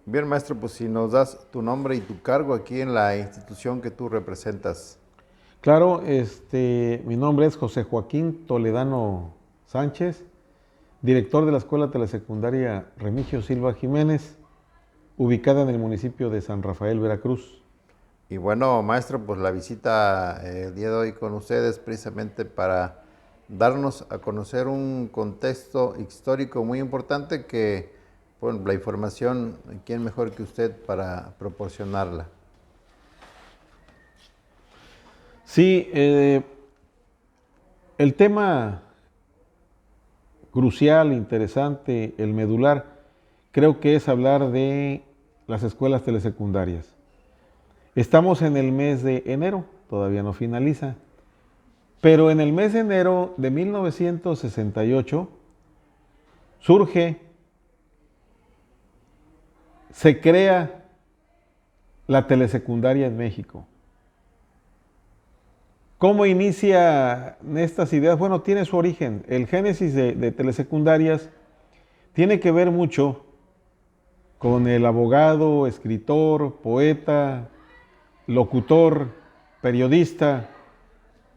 Bien, maestro, pues si nos das tu nombre y tu cargo aquí en la institución que tú representas. Claro, mi nombre es José Joaquín Toledano Sánchez, director de la Escuela Telesecundaria Remigio Silva Jiménez, ubicada en el municipio de San Rafael, Veracruz. Y bueno, maestro, pues la visita el día de hoy con ustedes precisamente para darnos a conocer un contexto histórico muy importante que, bueno, la información, ¿quién mejor que usted para proporcionarla? Sí, el tema crucial, interesante, el medular, creo que es hablar de las escuelas telesecundarias. Estamos en el mes de enero, todavía no finaliza, pero en el mes de enero de 1968 surge, se crea la telesecundaria en México. ¿Cómo inicia estas ideas? Bueno, tiene su origen. El génesis de telesecundarias tiene que ver mucho con el abogado, escritor, poeta, locutor, periodista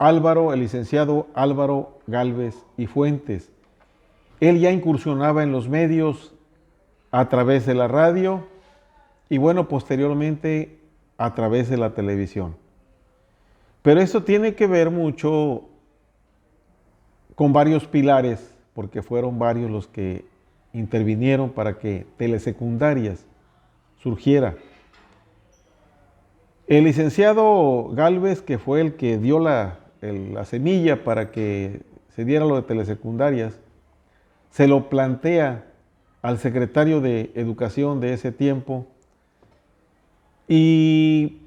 el licenciado Álvaro Gálvez y Fuentes. Él ya incursionaba en los medios a través de la radio y bueno, posteriormente a través de la televisión. Pero esto tiene que ver mucho con varios pilares, porque fueron varios los que intervinieron para que telesecundarias surgiera. El licenciado Gálvez, que fue el que dio la semilla para que se diera lo de telesecundarias, se lo plantea al secretario de Educación de ese tiempo y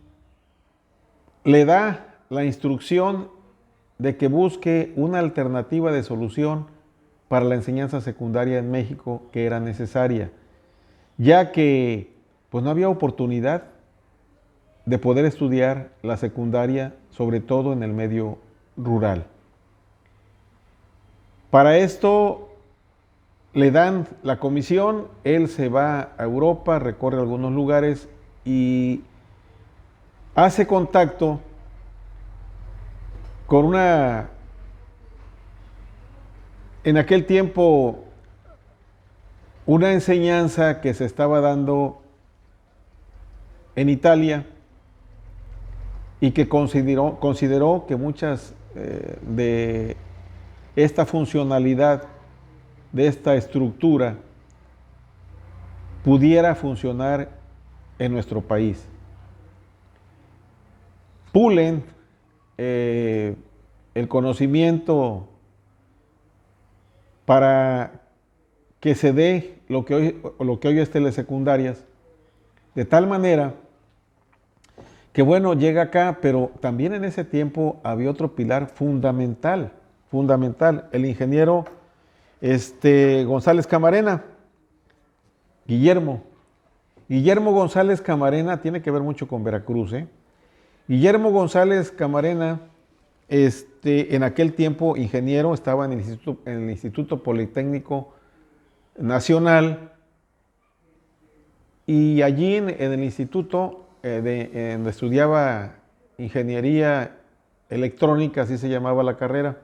le da la instrucción de que busque una alternativa de solución para la enseñanza secundaria en México que era necesaria, ya que pues no había oportunidad de poder estudiar la secundaria, sobre todo en el medio rural. Para esto le dan la comisión, él se va a Europa, recorre algunos lugares y hace contacto con en aquel tiempo, una enseñanza que se estaba dando en Italia y que consideró que muchas de esta funcionalidad, de esta estructura, pudiera funcionar en nuestro país. Pulen el conocimiento para que se dé lo que hoy es telesecundarias, de tal manera que bueno, llega acá, pero también en ese tiempo había otro pilar fundamental, el ingeniero González Camarena, Guillermo. Guillermo González Camarena tiene que ver mucho con Veracruz, ¿eh? Guillermo González Camarena, en aquel tiempo ingeniero, estaba en el Instituto Politécnico Nacional y allí en el instituto donde estudiaba ingeniería electrónica, así se llamaba la carrera,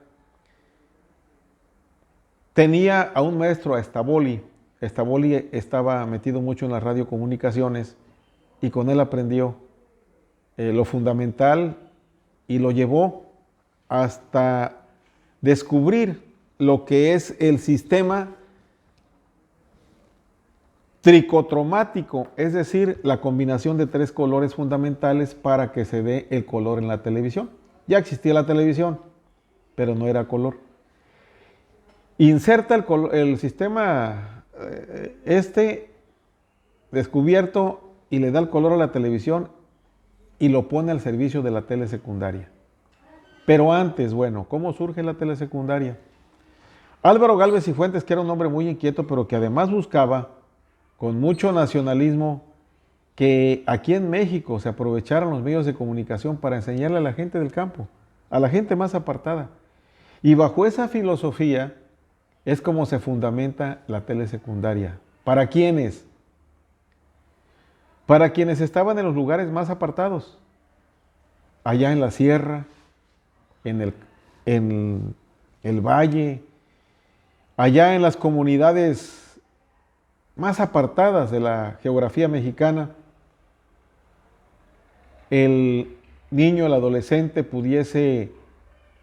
tenía a un maestro, a Estaboli. Estaboli estaba metido mucho en las radiocomunicaciones y con él aprendió lo fundamental y lo llevó hasta descubrir lo que es el sistema tricromático, es decir, la combinación de tres colores fundamentales para que se dé el color en la televisión. Ya existía la televisión, pero no era color. Inserta el sistema descubierto y le da el color a la televisión y lo pone al servicio de la telesecundaria. Pero antes, bueno, ¿cómo surge la telesecundaria? Álvaro Gálvez y Fuentes, que era un hombre muy inquieto, pero que además buscaba, con mucho nacionalismo, que aquí en México se aprovecharan los medios de comunicación para enseñarle a la gente del campo, a la gente más apartada. Y bajo esa filosofía es como se fundamenta la telesecundaria. ¿Para quiénes? para quienes estaban en los lugares más apartados, allá en la sierra, en el valle, allá en las comunidades más apartadas de la geografía mexicana, el niño, el adolescente pudiese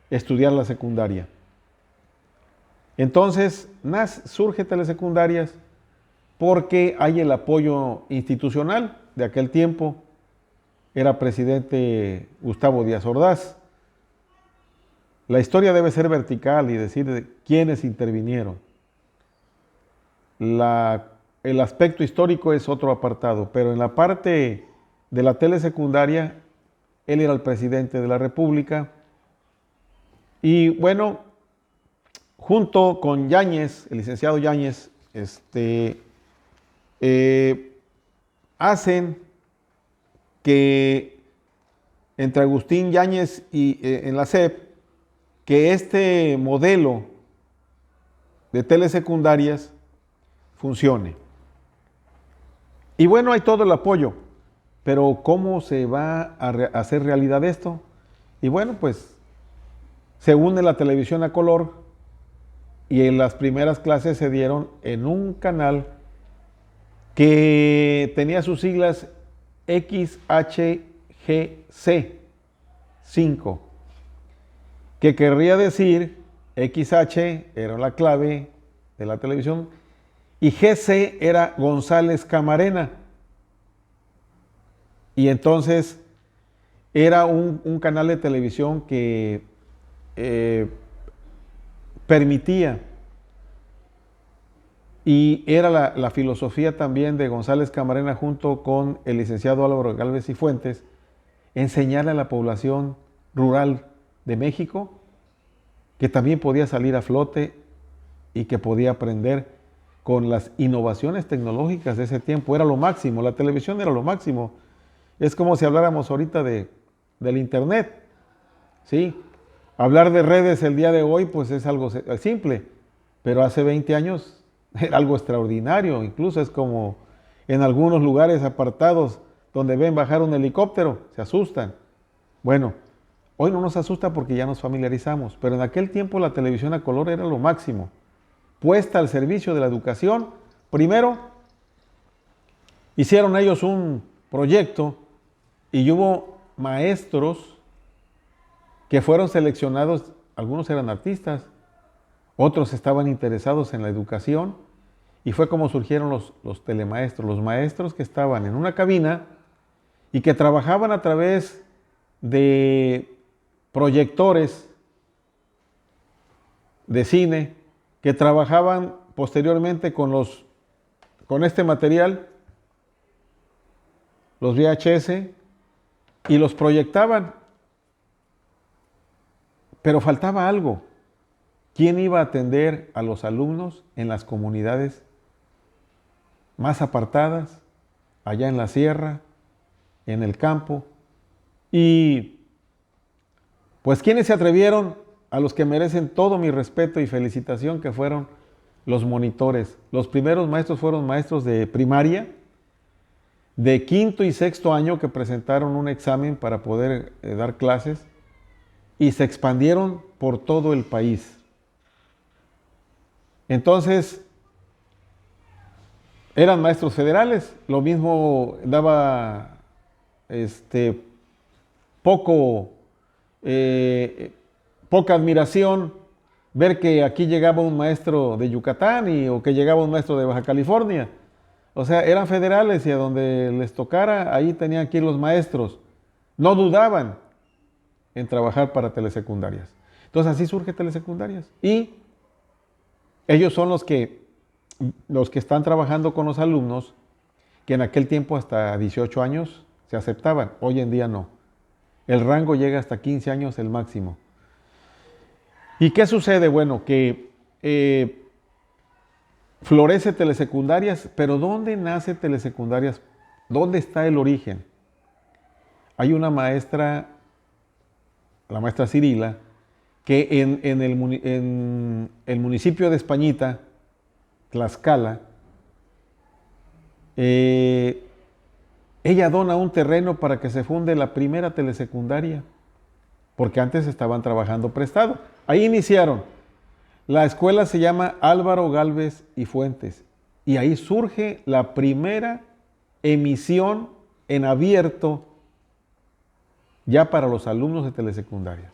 estudiar la secundaria. Entonces, surge Telesecundarias porque hay el apoyo institucional de aquel tiempo. Era presidente Gustavo Díaz Ordaz. La historia debe ser vertical y decir de quiénes intervinieron. El aspecto histórico es otro apartado, pero en la parte de la telesecundaria, él era el presidente de la República. Y bueno, junto con Yáñez, el licenciado Yáñez, hacen que entre Agustín Yáñez y en la SEP, que este modelo de telesecundarias funcione. Y bueno, hay todo el apoyo, pero ¿cómo se va a hacer realidad esto? Y bueno, pues se une la televisión a color y en las primeras clases se dieron en un canal que tenía sus siglas XHGC 5, que querría decir XH era la clave de la televisión y GC era González Camarena. Y entonces era un canal de televisión que permitía, y era la filosofía también de González Camarena junto con el licenciado Álvaro Gálvez y Fuentes, enseñarle a la población rural de México que también podía salir a flote y que podía aprender con las innovaciones tecnológicas de ese tiempo. Era lo máximo, la televisión era lo máximo. Es como si habláramos ahorita del internet, ¿sí? Hablar de redes el día de hoy pues es algo simple, pero hace 20 años era algo extraordinario. Incluso es como en algunos lugares apartados donde ven bajar un helicóptero, se asustan. Bueno, hoy no nos asusta porque ya nos familiarizamos, pero en aquel tiempo la televisión a color era lo máximo, puesta al servicio de la educación. Primero, hicieron ellos un proyecto y hubo maestros que fueron seleccionados, algunos eran artistas, otros estaban interesados en la educación, y fue como surgieron los telemaestros, los maestros que estaban en una cabina y que trabajaban a través de proyectores de cine, que trabajaban posteriormente con este material, los VHS, y los proyectaban. Pero faltaba algo. ¿Quién iba a atender a los alumnos en las comunidades más apartadas, allá en la sierra, en el campo? Y pues ¿quiénes se atrevieron? A los que merecen todo mi respeto y felicitación, que fueron los monitores. Los primeros maestros fueron maestros de primaria, de quinto y sexto año, que presentaron un examen para poder dar clases, y se expandieron por todo el país. Entonces, eran maestros federales. Lo mismo daba poca admiración ver que aquí llegaba un maestro de Yucatán o que llegaba un maestro de Baja California. O sea, eran federales y a donde les tocara, ahí tenían que ir los maestros. No dudaban en trabajar para telesecundarias. Entonces así surge Telesecundarias. Y ellos son los que están trabajando con los alumnos, que en aquel tiempo hasta 18 años se aceptaban, hoy en día no. El rango llega hasta 15 años el máximo. ¿Y qué sucede? Bueno, que florece Telesecundarias, pero ¿dónde nace Telesecundarias? ¿Dónde está el origen? Hay una maestra, la maestra Cirila, que en el municipio de Españita, Tlaxcala, ella dona un terreno para que se funde la primera telesecundaria, porque antes estaban trabajando prestado. Ahí iniciaron. La escuela se llama Álvaro Gálvez y Fuentes, y ahí surge la primera emisión en abierto ya para los alumnos de telesecundarias.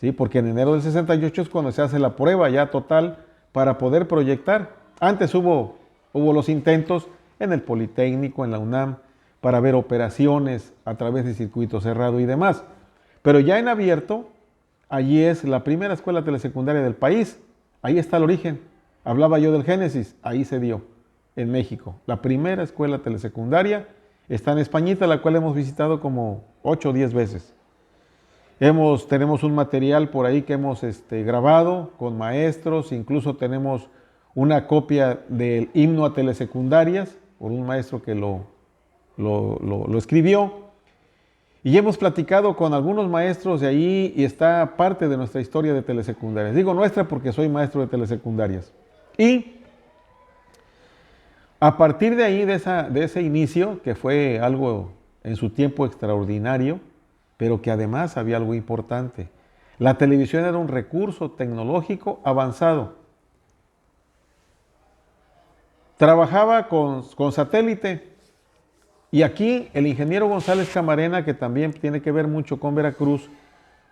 ¿Sí? Porque en enero del 68 es cuando se hace la prueba ya total para poder proyectar. Antes hubo los intentos en el Politécnico, en la UNAM, para ver operaciones a través de circuito cerrado y demás. Pero ya en abierto, allí es la primera escuela telesecundaria del país. Ahí está el origen. Hablaba yo del Génesis, ahí se dio, en México. La primera escuela telesecundaria está en Españita, la cual hemos visitado como 8 o 10 veces. Tenemos un material por ahí que hemos grabado con maestros, incluso tenemos una copia del himno a telesecundarias por un maestro que lo escribió. Y hemos platicado con algunos maestros de ahí y está parte de nuestra historia de telesecundarias. Digo nuestra porque soy maestro de telesecundarias. Y a partir de ahí, de ese inicio, que fue algo en su tiempo extraordinario, pero que además había algo importante. La televisión era un recurso tecnológico avanzado. Trabajaba con satélite. Y aquí el ingeniero González Camarena, que también tiene que ver mucho con Veracruz,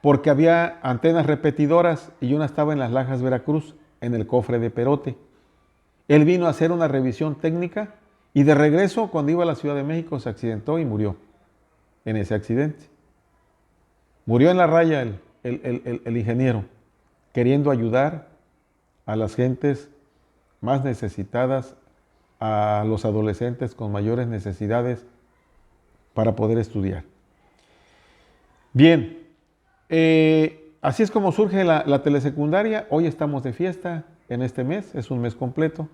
porque había antenas repetidoras y una estaba en Las Lajas, Veracruz, en el cofre de Perote. Él vino a hacer una revisión técnica y de regreso, cuando iba a la Ciudad de México, se accidentó y murió en ese accidente. Murió en la raya el ingeniero, queriendo ayudar a las gentes más necesitadas, a los adolescentes con mayores necesidades para poder estudiar. Bien, así es como surge la telesecundaria. Hoy estamos de fiesta en este mes, es un mes completo.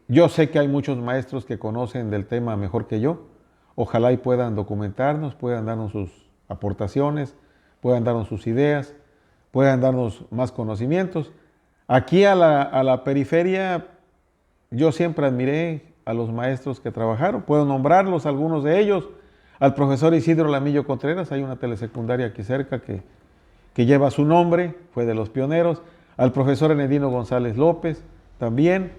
Yo sé que hay muchos maestros que conocen del tema mejor que yo. Ojalá y puedan documentarnos, puedan darnos sus aportaciones, puedan darnos sus ideas, puedan darnos más conocimientos. Aquí a la periferia, yo siempre admiré a los maestros que trabajaron. Puedo nombrarlos, algunos de ellos. Al profesor Isidro Lamillo Contreras, hay una telesecundaria aquí cerca que lleva su nombre, fue de los pioneros. Al profesor Enedino González López, también.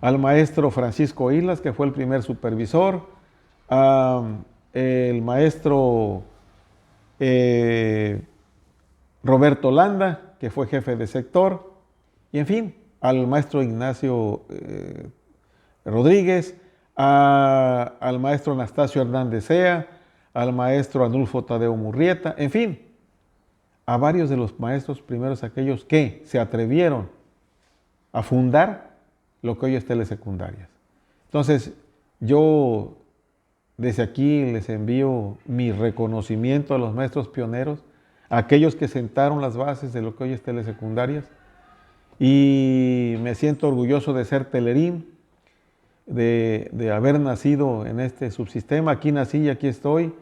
Al maestro Francisco Islas, que fue el primer supervisor. El maestro Roberto Landa, que fue jefe de sector. Y en fin, al maestro Ignacio Rodríguez, al maestro Anastasio Hernández Sea, al maestro Anulfo Tadeo Murrieta, en fin, a varios de los maestros primeros, aquellos que se atrevieron a fundar lo que hoy es telesecundarias. Entonces, yo desde aquí les envío mi reconocimiento a los maestros pioneros, a aquellos que sentaron las bases de lo que hoy es telesecundarias, y me siento orgulloso de ser telerín, de haber nacido en este subsistema. Aquí nací y aquí estoy,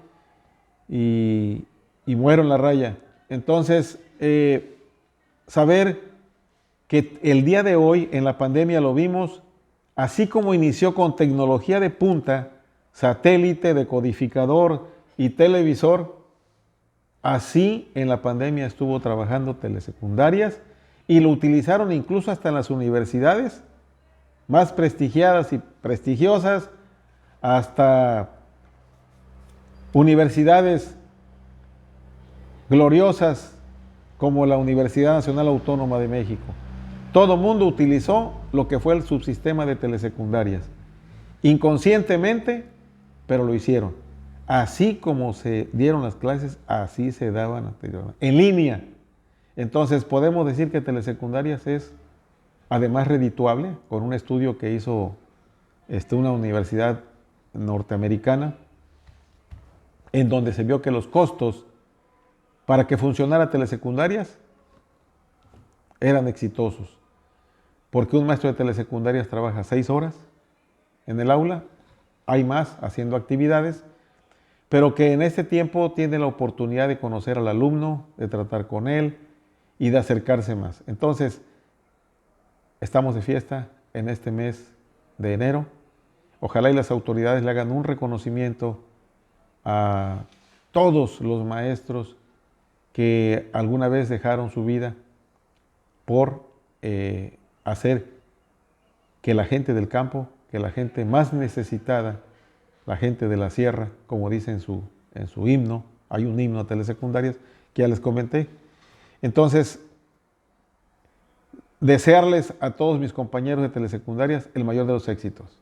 y muero en la raya. Entonces, saber que el día de hoy en la pandemia lo vimos, así como inició con tecnología de punta, satélite, decodificador y televisor, así en la pandemia estuvo trabajando telesecundarias y lo utilizaron incluso hasta en las universidades más prestigiadas y prestigiosas, hasta universidades gloriosas como la Universidad Nacional Autónoma de México. Todo mundo utilizó lo que fue el subsistema de telesecundarias. Inconscientemente, pero lo hicieron. Así como se dieron las clases, así se daban anteriormente, en línea. Entonces podemos decir que telesecundarias es además redituable, con un estudio que hizo una universidad norteamericana, en donde se vio que los costos para que funcionara telesecundarias eran exitosos. Porque un maestro de telesecundarias trabaja 6 horas en el aula, hay más haciendo actividades, pero que en este tiempo tiene la oportunidad de conocer al alumno, de tratar con él y de acercarse más. Entonces, estamos de fiesta en este mes de enero. Ojalá y las autoridades le hagan un reconocimiento a todos los maestros que alguna vez dejaron su vida por hacer que la gente del campo, que la gente más necesitada, la gente de la sierra, como dice en su himno, hay un himno a telesecundarias que ya les comenté. Entonces, desearles a todos mis compañeros de telesecundarias el mayor de los éxitos.